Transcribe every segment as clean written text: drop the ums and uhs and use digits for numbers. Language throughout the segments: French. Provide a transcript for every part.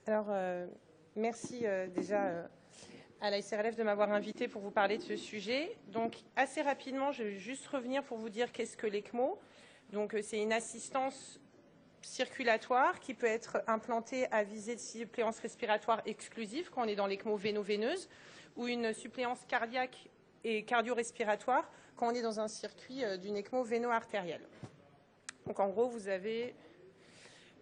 Alors, merci déjà à la SRLF de m'avoir invité pour vous parler de ce sujet. Donc, assez rapidement, je vais juste revenir pour vous dire qu'est-ce que l'ECMO. Donc, c'est une assistance circulatoire qui peut être implantée à visée de suppléance respiratoire exclusive quand on est dans l'ECMO véno-veineuse ou une suppléance cardiaque et cardio-respiratoire quand on est dans un circuit d'une ECMO véno-artérielle. Donc, en gros, vous avez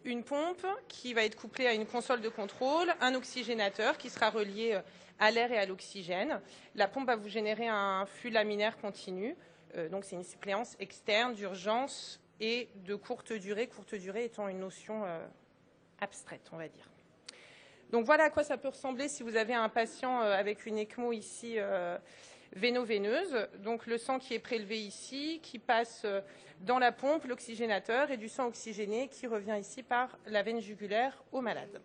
une pompe qui va être couplée à une console de contrôle, un oxygénateur qui sera relié à l'air et à l'oxygène. La pompe va vous générer un flux laminaire continu. Donc c'est une suppléance externe d'urgence et de courte durée étant une notion abstraite, on va dire. Donc voilà à quoi ça peut ressembler si vous avez un patient avec une ECMO ici véno-veineuse. Donc le sang qui est prélevé ici, qui passe dans la pompe, l'oxygénateur, et du sang oxygéné qui revient ici par la veine jugulaire au malade.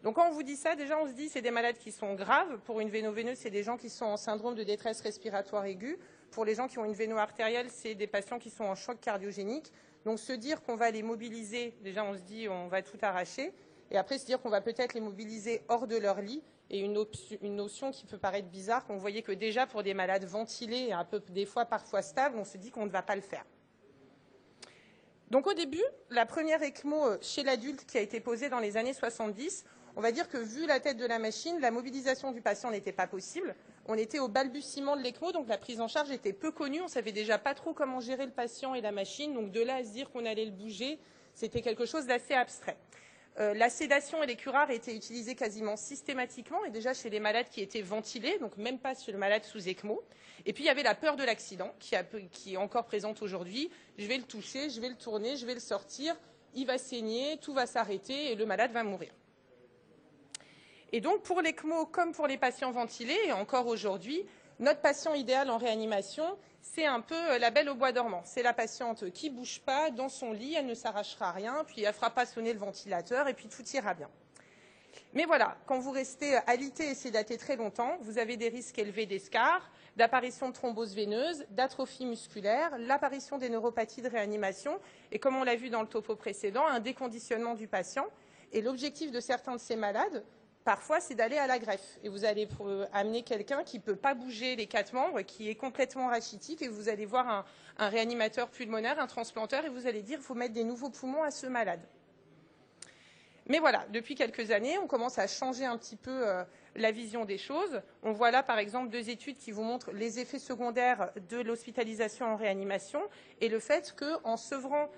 Donc quand on vous dit ça, déjà on se dit c'est des malades qui sont graves. Pour une véno-veineuse, c'est des gens qui sont en syndrome de détresse respiratoire aiguë. Pour les gens qui ont une véno-artérielle, c'est des patients qui sont en choc cardiogénique. Donc se dire qu'on va les mobiliser, déjà on se dit on va tout arracher. Et après se dire qu'on va peut-être les mobiliser hors de leur lit. Et une notion qui peut paraître bizarre, quand vous voyez que déjà pour des malades ventilés, des fois parfois stables, on se dit qu'on ne va pas le faire. Donc au début, la première ECMO chez l'adulte qui a été posée dans les années 70, on va dire que vu la tête de la machine, la mobilisation du patient n'était pas possible. On était au balbutiement de l'ECMO, donc la prise en charge était peu connue. On ne savait déjà pas trop comment gérer le patient et la machine. Donc de là à se dire qu'on allait le bouger, c'était quelque chose d'assez abstrait. La sédation et les curares étaient utilisés quasiment systématiquement, et déjà chez les malades qui étaient ventilés, donc même pas chez le malade sous ECMO. Et puis il y avait la peur de l'accident, qui est encore présente aujourd'hui. Je vais le toucher, je vais le tourner, je vais le sortir, il va saigner, tout va s'arrêter et le malade va mourir. Et donc pour l'ECMO, comme pour les patients ventilés, et encore aujourd'hui, notre patient idéal en réanimation, c'est un peu la belle au bois dormant. C'est la patiente qui ne bouge pas dans son lit, elle ne s'arrachera rien, puis elle ne fera pas sonner le ventilateur, et puis tout ira bien. Mais voilà, quand vous restez alité et sédaté très longtemps, vous avez des risques élevés d'escarres, d'apparition de thrombose veineuse, d'atrophie musculaire, l'apparition des neuropathies de réanimation, et comme on l'a vu dans le topo précédent, un déconditionnement du patient. Et l'objectif de certains de ces malades, parfois, c'est d'aller à la greffe. Et vous allez amener quelqu'un qui ne peut pas bouger les 4 membres, qui est complètement rachitique, et vous allez voir un réanimateur pulmonaire, un transplanteur, et vous allez dire qu'il faut mettre des nouveaux poumons à ce malade. Mais voilà, depuis quelques années, on commence à changer un petit peu la vision des choses. On voit là, par exemple, 2 études qui vous montrent les effets secondaires de l'hospitalisation en réanimation et le fait qu'en sevrant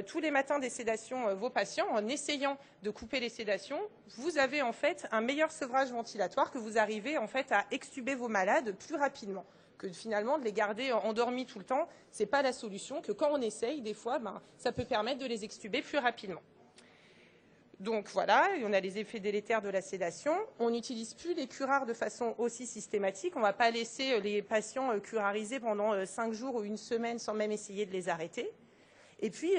tous les matins des sédations vos patients, en essayant de couper les sédations, vous avez en fait un meilleur sevrage ventilatoire, que vous arrivez en fait à extuber vos malades plus rapidement. Que finalement, de les garder endormis tout le temps, ce n'est pas la solution, que quand on essaye, des fois, ça peut permettre de les extuber plus rapidement. Donc voilà, on a les effets délétères de la sédation. On n'utilise plus les curares de façon aussi systématique. On ne va pas laisser les patients curarisés pendant 5 jours ou 1 semaine sans même essayer de les arrêter. Et puis,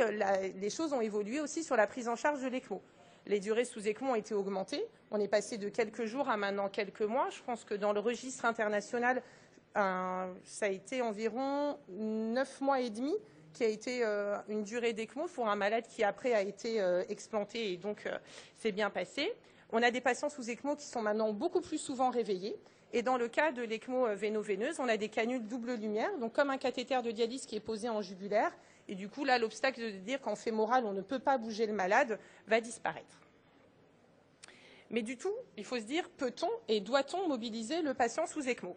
les choses ont évolué aussi sur la prise en charge de l'ECMO. Les durées sous ECMO ont été augmentées. On est passé de quelques jours à maintenant quelques mois. Je pense que dans le registre international, ça a été environ 9 mois et demi qui a été une durée d'ECMO pour un malade qui après a été explanté et donc c'est bien passé. On a des patients sous ECMO qui sont maintenant beaucoup plus souvent réveillés. Et dans le cas de l'ECMO véno-veineuse, on a des canules double lumière, donc comme un cathéter de dialyse qui est posé en jugulaire. Et du coup, là, l'obstacle de dire qu'en fémoral, on ne peut pas bouger le malade va disparaître. Mais du tout, il faut se dire, peut-on et doit-on mobiliser le patient sous ECMO?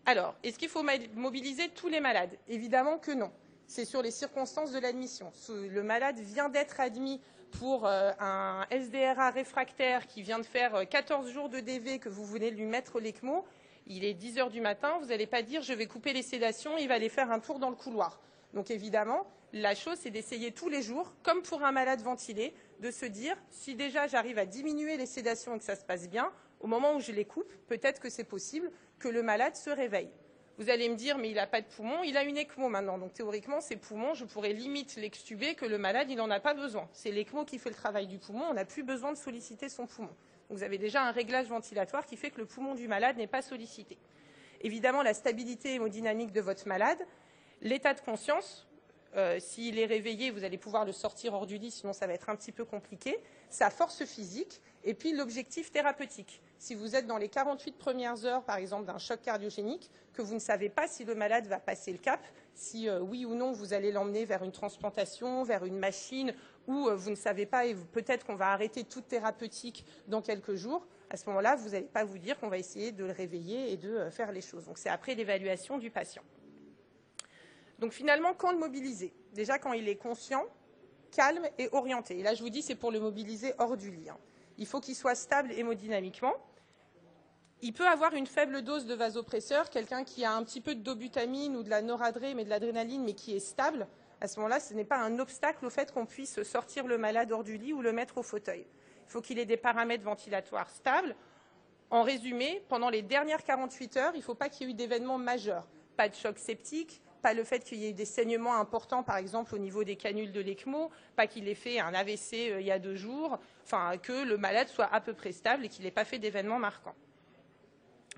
Alors, est-ce qu'il faut mobiliser tous les malades? Évidemment que non. C'est sur les circonstances de l'admission. Le malade vient d'être admis pour un SDRA réfractaire qui vient de faire 14 jours de DV, que vous venez lui mettre l'ECMO. Il est 10 h du matin, vous n'allez pas dire je vais couper les sédations, il va aller faire un tour dans le couloir. Donc évidemment, la chose c'est d'essayer tous les jours, comme pour un malade ventilé, de se dire si déjà j'arrive à diminuer les sédations et que ça se passe bien, au moment où je les coupe, peut-être que c'est possible que le malade se réveille. Vous allez me dire, mais il n'a pas de poumon, il a une ECMO maintenant. Donc théoriquement, ses poumons, je pourrais limite l'extuber, que le malade, il n'en a pas besoin. C'est l'ECMO qui fait le travail du poumon, on n'a plus besoin de solliciter son poumon. Donc vous avez déjà un réglage ventilatoire qui fait que le poumon du malade n'est pas sollicité. Évidemment, la stabilité hémodynamique de votre malade, l'état de conscience, s'il est réveillé, vous allez pouvoir le sortir hors du lit, sinon ça va être un petit peu compliqué. Sa force physique et puis l'objectif thérapeutique. Si vous êtes dans les 48 premières heures, par exemple, d'un choc cardiogénique, que vous ne savez pas si le malade va passer le cap, si oui ou non vous allez l'emmener vers une transplantation, vers une machine, ou vous ne savez pas et peut-être qu'on va arrêter toute thérapeutique dans quelques jours, à ce moment-là, vous n'allez pas vous dire qu'on va essayer de le réveiller et de faire les choses. Donc c'est après l'évaluation du patient. Donc finalement, quand le mobiliser? Déjà quand il est conscient, calme et orienté. Et là, je vous dis, c'est pour le mobiliser hors du lit. Il faut qu'il soit stable hémodynamiquement. Il peut avoir une faible dose de vasopresseur, quelqu'un qui a un petit peu de dobutamine ou de la noradré, mais de l'adrénaline, mais qui est stable. À ce moment-là, ce n'est pas un obstacle au fait qu'on puisse sortir le malade hors du lit ou le mettre au fauteuil. Il faut qu'il ait des paramètres ventilatoires stables. En résumé, pendant les dernières 48 heures, il ne faut pas qu'il y ait eu d'événements majeurs. Pas de choc septique, pas le fait qu'il y ait eu des saignements importants, par exemple, au niveau des canules de l'ECMO, pas qu'il ait fait un AVC il y a 2 jours, enfin, que le malade soit à peu près stable et qu'il n'ait pas fait d'événements marquants.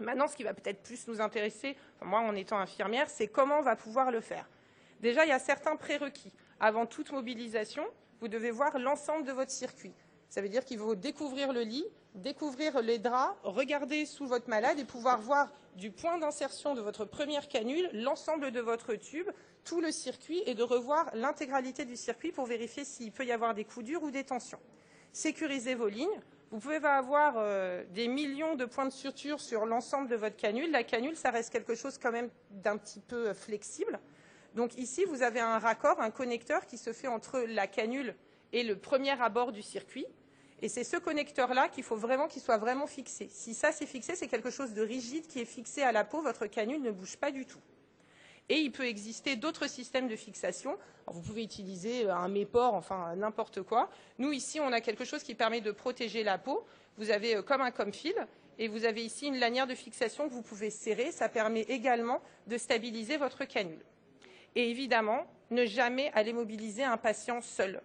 Maintenant, ce qui va peut-être plus nous intéresser, enfin, moi en étant infirmière, c'est comment on va pouvoir le faire. Déjà, il y a certains prérequis. Avant toute mobilisation, vous devez voir l'ensemble de votre circuit. Ça veut dire qu'il faut découvrir le lit, découvrir les draps, regarder sous votre malade et pouvoir voir du point d'insertion de votre première canule l'ensemble de votre tube, tout le circuit et de revoir l'intégralité du circuit pour vérifier s'il peut y avoir des coups durs ou des tensions. Sécurisez vos lignes. Vous pouvez avoir des millions de points de suture sur l'ensemble de votre canule. La canule, ça reste quelque chose quand même d'un petit peu flexible. Donc ici, vous avez un raccord, un connecteur qui se fait entre la canule et le premier abord du circuit. Et c'est ce connecteur-là qu'il faut vraiment qu'il soit vraiment fixé. Si ça c'est fixé, c'est quelque chose de rigide qui est fixé à la peau, votre canule ne bouge pas du tout. Et il peut exister d'autres systèmes de fixation. Alors, vous pouvez utiliser un méport, enfin n'importe quoi. Nous, ici, on a quelque chose qui permet de protéger la peau. Vous avez comme un comfil et vous avez ici une lanière de fixation que vous pouvez serrer. Ça permet également de stabiliser votre canule. Et évidemment, ne jamais aller mobiliser un patient seul.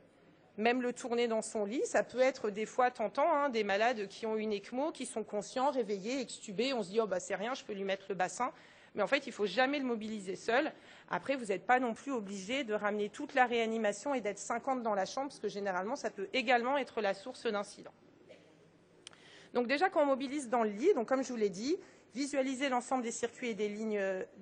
Même le tourner dans son lit, ça peut être des fois tentant, des malades qui ont une ECMO, qui sont conscients, réveillés, extubés. On se dit, oh, bah, c'est rien, je peux lui mettre le bassin. Mais en fait, il ne faut jamais le mobiliser seul. Après, vous n'êtes pas non plus obligé de ramener toute la réanimation et d'être 50 dans la chambre, parce que généralement, ça peut également être la source d'incident. Donc déjà, quand on mobilise dans le lit, donc comme je vous l'ai dit, visualisez l'ensemble des circuits et des lignes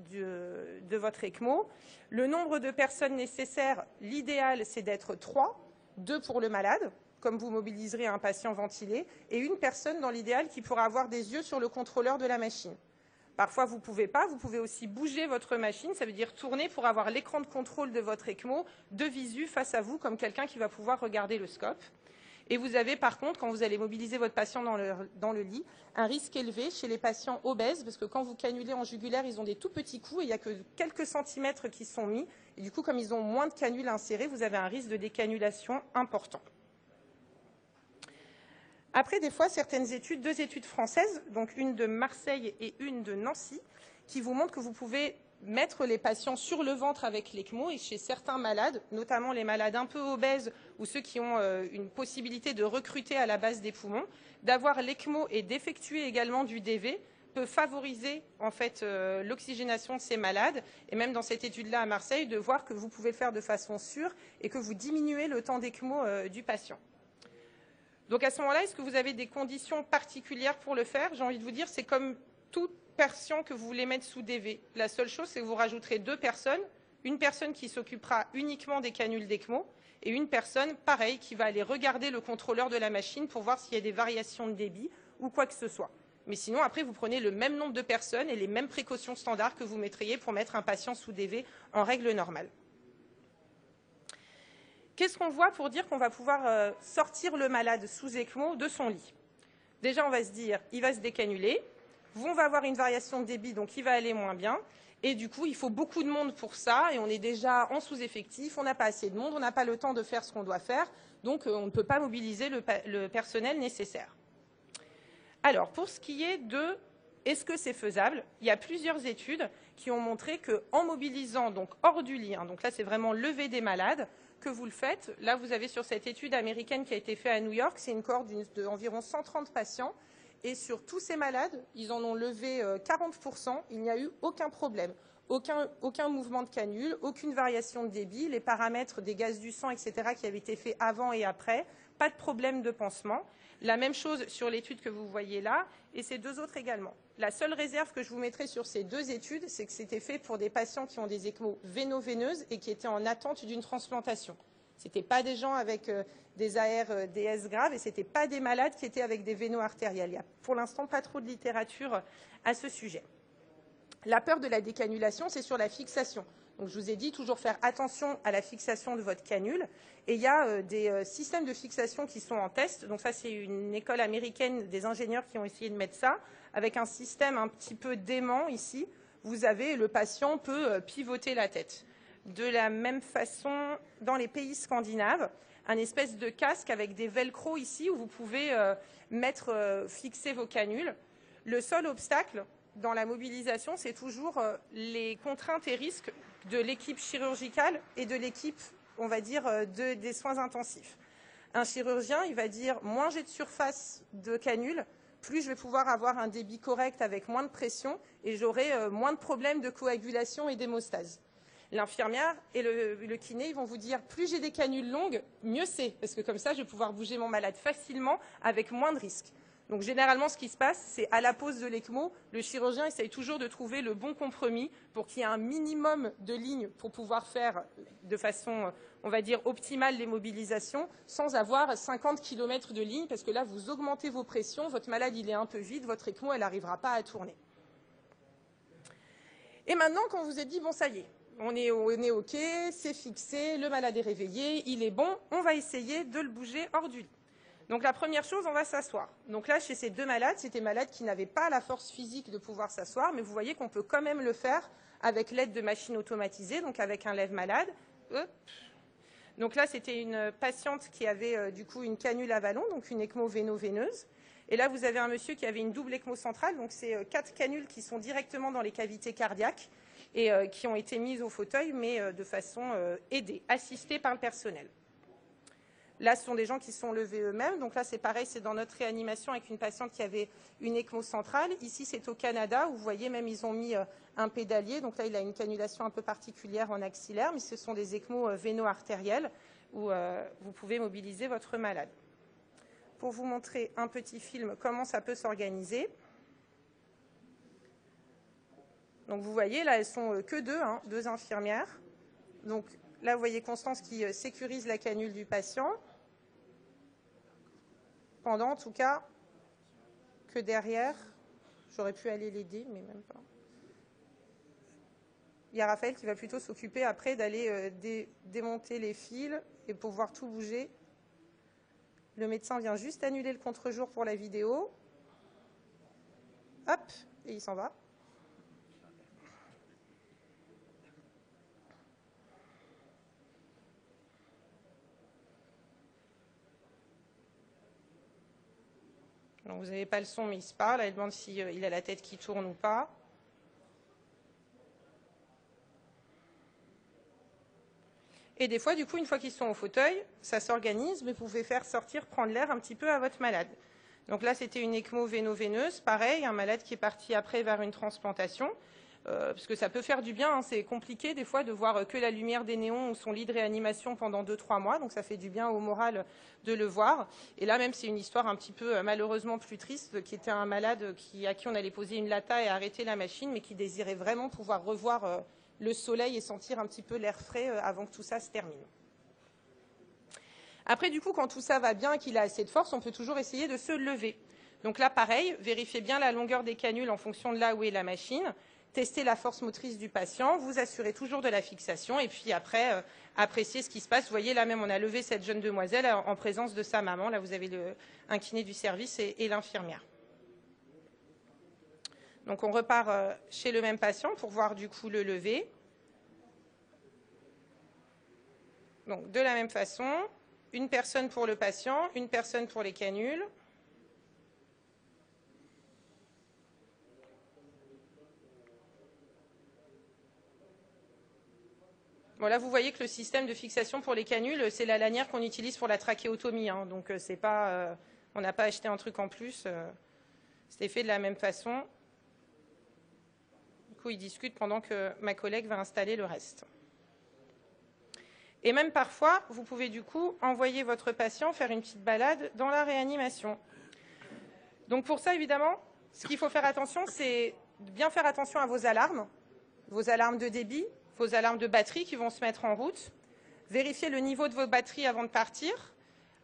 de votre ECMO. Le nombre de personnes nécessaires, l'idéal, c'est d'être 3, 2 pour le malade, comme vous mobiliserez un patient ventilé, et une personne dans l'idéal qui pourra avoir des yeux sur le contrôleur de la machine. Parfois, vous ne pouvez pas. Vous pouvez aussi bouger votre machine. Ça veut dire tourner pour avoir l'écran de contrôle de votre ECMO de visu face à vous, comme quelqu'un qui va pouvoir regarder le scope. Et vous avez, par contre, quand vous allez mobiliser votre patient dans le lit, un risque élevé chez les patients obèses, parce que quand vous canulez en jugulaire, ils ont des tout petits coups et il n'y a que quelques centimètres qui sont mis. Et du coup, comme ils ont moins de canules insérées, vous avez un risque de décanulation important. Après, des fois, certaines études, 2 études françaises, donc une de Marseille et une de Nancy, qui vous montrent que vous pouvez mettre les patients sur le ventre avec l'ECMO et chez certains malades, notamment les malades un peu obèses ou ceux qui ont une possibilité de recruter à la base des poumons, d'avoir l'ECMO et d'effectuer également du DV peut favoriser en fait l'oxygénation de ces malades et même dans cette étude-là à Marseille de voir que vous pouvez le faire de façon sûre et que vous diminuez le temps d'ECMO du patient. Donc à ce moment-là, est-ce que vous avez des conditions particulières pour le faire? J'ai envie de vous dire, c'est comme tout patient que vous voulez mettre sous DV. La seule chose, c'est que vous rajouterez 2 personnes, une personne qui s'occupera uniquement des canules d'ECMO et une personne, pareil, qui va aller regarder le contrôleur de la machine pour voir s'il y a des variations de débit ou quoi que ce soit. Mais sinon, après, vous prenez le même nombre de personnes et les mêmes précautions standards que vous mettriez pour mettre un patient sous DV en règle normale. Qu'est-ce qu'on voit pour dire qu'on va pouvoir sortir le malade sous ECMO de son lit? Déjà, on va se dire, il va se décanuler, on va avoir une variation de débit, donc il va aller moins bien, et du coup, il faut beaucoup de monde pour ça, et on est déjà en sous-effectif, on n'a pas assez de monde, on n'a pas le temps de faire ce qu'on doit faire, donc on ne peut pas mobiliser le personnel nécessaire. Alors, pour ce qui est de est-ce que c'est faisable, il y a plusieurs études qui ont montré qu'en mobilisant donc hors du lit, donc là c'est vraiment lever des malades, que vous le faites. Là, vous avez sur cette étude américaine qui a été faite à New York, c'est une cohorte d'environ 130 patients. Et sur tous ces malades, ils en ont levé 40%. Il n'y a eu aucun problème. aucun mouvement de canule, aucune variation de débit, les paramètres des gaz du sang, etc., qui avaient été faits avant et après, pas de problème de pansement. La même chose sur l'étude que vous voyez là, et ces deux autres également. La seule réserve que je vous mettrai sur ces deux études, c'est que c'était fait pour des patients qui ont des ECMO véno-veineuses et qui étaient en attente d'une transplantation. Ce n'étaient pas des gens avec des ARDS graves et ce n'étaient pas des malades qui étaient avec des véno-artériels. Il n'y a pour l'instant pas trop de littérature à ce sujet. La peur de la décanulation, c'est sur la fixation. Donc, je vous ai dit, toujours faire attention à la fixation de votre canule. Et il y a des systèmes de fixation qui sont en test. Donc, ça, c'est une école américaine des ingénieurs qui ont essayé de mettre ça, avec un système un petit peu dément ici. Vous avez, le patient peut pivoter la tête. De la même façon, dans les pays scandinaves, un espèce de casque avec des velcro ici, où vous pouvez fixer vos canules. Le seul obstacle dans la mobilisation, c'est toujours les contraintes et risques de l'équipe chirurgicale et de l'équipe, on va dire, des soins intensifs. Un chirurgien, il va dire, moins j'ai de surface de canule, plus je vais pouvoir avoir un débit correct avec moins de pression et j'aurai moins de problèmes de coagulation et d'hémostase. L'infirmière et le kiné, ils vont vous dire, plus j'ai des canules longues, mieux c'est, parce que comme ça, je vais pouvoir bouger mon malade facilement avec moins de risques. Donc généralement, ce qui se passe, c'est à la pose de l'ECMO, le chirurgien essaye toujours de trouver le bon compromis pour qu'il y ait un minimum de lignes pour pouvoir faire de façon, on va dire, optimale les mobilisations, sans avoir 50 km de lignes, parce que là, vous augmentez vos pressions, votre malade, il est un peu vide, votre ECMO, elle n'arrivera pas à tourner. Et maintenant, quand vous êtes dit, bon, ça y est, on est OK, c'est fixé, le malade est réveillé, il est bon, on va essayer de le bouger hors du lit. Donc la première chose, on va s'asseoir. Donc là, chez ces deux malades, c'était malades qui n'avaient pas la force physique de pouvoir s'asseoir, mais vous voyez qu'on peut quand même le faire avec l'aide de machines automatisées, donc avec un lève-malade. Donc là, c'était une patiente qui avait du coup une canule à vallon, donc une ECMO véno-veineuse. Et là, vous avez un monsieur qui avait une double ECMO centrale, donc c'est 4 canules qui sont directement dans les cavités cardiaques et qui ont été mises au fauteuil, mais de façon aidée, assistée par le personnel. Là, ce sont des gens qui sont levés eux-mêmes. Donc là, c'est pareil, c'est dans notre réanimation avec une patiente qui avait une ECMO centrale. Ici, c'est au Canada, où vous voyez, même, ils ont mis un pédalier. Donc là, il a une cannulation un peu particulière en axillaire, mais ce sont des ECMO véno-artériels où vous pouvez mobiliser votre malade. Pour vous montrer un petit film, comment ça peut s'organiser. Donc vous voyez, là, elles sont que deux, deux infirmières. Donc là, vous voyez Constance qui sécurise la canule du patient. Pendant, en tout cas, que derrière, j'aurais pu aller l'aider, mais même pas. Il y a Raphaël qui va plutôt s'occuper après d'aller démonter les fils et pouvoir tout bouger. Le médecin vient juste annuler le contre-jour pour la vidéo. Hop, et il s'en va. Donc vous n'avez pas le son, mais il se parle. Elle demande s'il a la tête qui tourne ou pas. Et des fois, du coup, une fois qu'ils sont au fauteuil, ça s'organise, mais vous pouvez faire sortir, prendre l'air un petit peu à votre malade. Donc là, c'était une ECMO véno-veineuse, pareil, un malade qui est parti après vers une transplantation, parce que ça peut faire du bien, c'est compliqué des fois de voir que la lumière des néons ou son lit de réanimation pendant 2-3 mois, donc ça fait du bien au moral de le voir. Et là, même, c'est une histoire un petit peu malheureusement plus triste, qui était un malade à qui on allait poser une lata et arrêter la machine, mais qui désirait vraiment pouvoir revoir le soleil et sentir un petit peu l'air frais avant que tout ça se termine. Après, du coup, quand tout ça va bien et qu'il a assez de force, on peut toujours essayer de se lever. Donc là, pareil, vérifiez bien la longueur des canules en fonction de là où est la machine. Testez la force motrice du patient, vous assurez toujours de la fixation et puis après, appréciez ce qui se passe. Vous voyez, là même, on a levé cette jeune demoiselle en présence de sa maman. Là, vous avez un kiné du service et l'infirmière. Donc, on repart chez le même patient pour voir du coup le lever. Donc, de la même façon, une personne pour le patient, une personne pour les canules. Bon, là, vous voyez que le système de fixation pour les canules, c'est la lanière qu'on utilise pour la trachéotomie. Donc, c'est pas, on n'a pas acheté un truc en plus. C'était fait de la même façon. Du coup, médicaux y discutent pendant que ma collègue va installer le reste. Et même parfois, vous pouvez du coup envoyer votre patient faire une petite balade dans la réanimation. Donc pour ça, évidemment, ce qu'il faut faire attention, c'est bien faire attention à vos alarmes de débit, vos alarmes de batterie qui vont se mettre en route, vérifier le niveau de vos batteries avant de partir,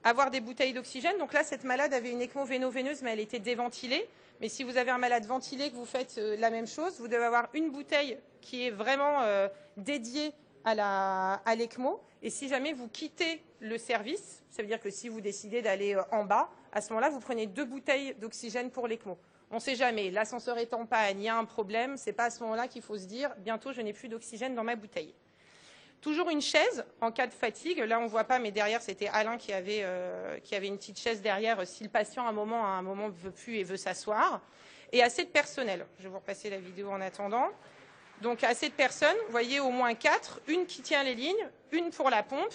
avoir des bouteilles d'oxygène. Donc là, cette malade avait une ECMO véno-veineuse, mais elle était déventilée. Mais si vous avez un malade ventilé, que vous faites la même chose, vous devez avoir une bouteille qui est vraiment dédiée à l'ECMO. Et si jamais vous quittez le service, ça veut dire que si vous décidez d'aller en bas, à ce moment-là, vous prenez 2 bouteilles d'oxygène pour l'ECMO. On ne sait jamais, l'ascenseur est en panne, il y a un problème, ce n'est pas à ce moment-là qu'il faut se dire « bientôt je n'ai plus d'oxygène dans ma bouteille ». Toujours une chaise en cas de fatigue. Là, on ne voit pas, mais derrière, c'était Alain qui avait une petite chaise derrière si le patient, à un moment ne veut plus et veut s'asseoir. Et assez de personnel. Je vais vous repasser la vidéo en attendant. Donc, assez de personnes. Vous voyez, au moins 4. Une qui tient les lignes, une pour la pompe,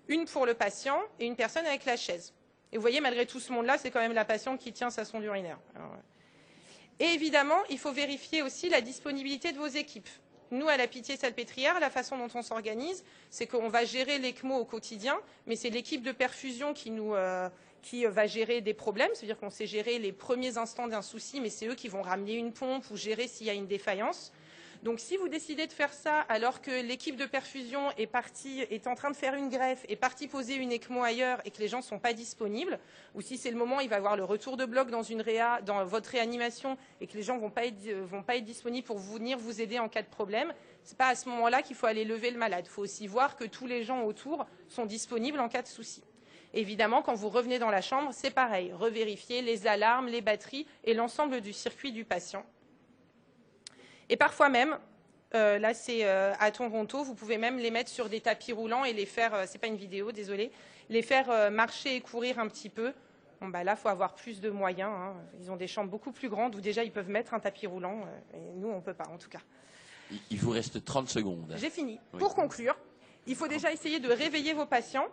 une pour le patient et une personne avec la chaise. Et vous voyez, malgré tout ce monde-là, c'est quand même la patiente qui tient sa sonde urinaire. Et évidemment, il faut vérifier aussi la disponibilité de vos équipes. Nous, à la Pitié-Salpêtrière, la façon dont on s'organise, c'est qu'on va gérer l'ECMO au quotidien, mais c'est l'équipe de perfusion qui va gérer des problèmes. C'est-à-dire qu'on sait gérer les premiers instants d'un souci, mais c'est eux qui vont ramener une pompe ou gérer s'il y a une défaillance. Donc, si vous décidez de faire ça alors que l'équipe de perfusion est en train de faire une greffe, est partie poser une ECMO ailleurs et que les gens ne sont pas disponibles, ou si c'est le moment où il va y avoir le retour de bloc dans votre réanimation et que les gens ne vont pas être disponibles pour venir vous aider en cas de problème, ce n'est pas à ce moment-là qu'il faut aller lever le malade. Il faut aussi voir que tous les gens autour sont disponibles en cas de souci. Évidemment, quand vous revenez dans la chambre, c'est pareil. Revérifier les alarmes, les batteries et l'ensemble du circuit du patient. Et parfois même, là c'est à Toronto, vous pouvez même les mettre sur des tapis roulants et les faire, c'est pas une vidéo, désolé, les faire marcher et courir un petit peu. Bon, bah là, il faut avoir plus de moyens. Hein. Ils ont des chambres beaucoup plus grandes où déjà ils peuvent mettre un tapis roulant. Et nous, on ne peut pas, en tout cas. Il vous reste 30 secondes. J'ai fini. Oui. Pour conclure, il faut déjà essayer de réveiller vos patients.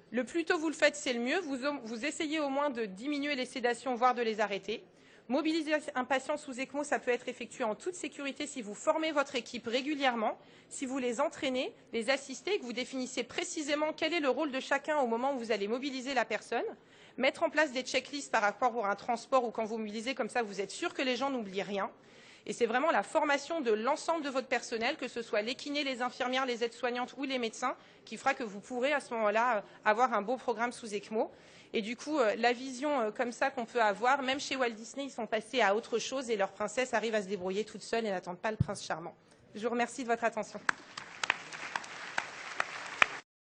Le plus tôt vous le faites, c'est le mieux. Vous essayez au moins de diminuer les sédations, voire de les arrêter. Mobiliser un patient sous ECMO, ça peut être effectué en toute sécurité si vous formez votre équipe régulièrement, si vous les entraînez, les assistez et que vous définissez précisément quel est le rôle de chacun au moment où vous allez mobiliser la personne. Mettre en place des checklists par rapport à un transport ou quand vous mobilisez, comme ça vous êtes sûr que les gens n'oublient rien. Et c'est vraiment la formation de l'ensemble de votre personnel, que ce soit les kinés, les infirmières, les aides-soignantes ou les médecins, qui fera que vous pourrez à ce moment-là avoir un beau programme sous ECMO. Et du coup, la vision comme ça qu'on peut avoir, même chez Walt Disney, ils sont passés à autre chose et leur princesse arrive à se débrouiller toute seule et n'attendent pas le prince charmant. Je vous remercie de votre attention.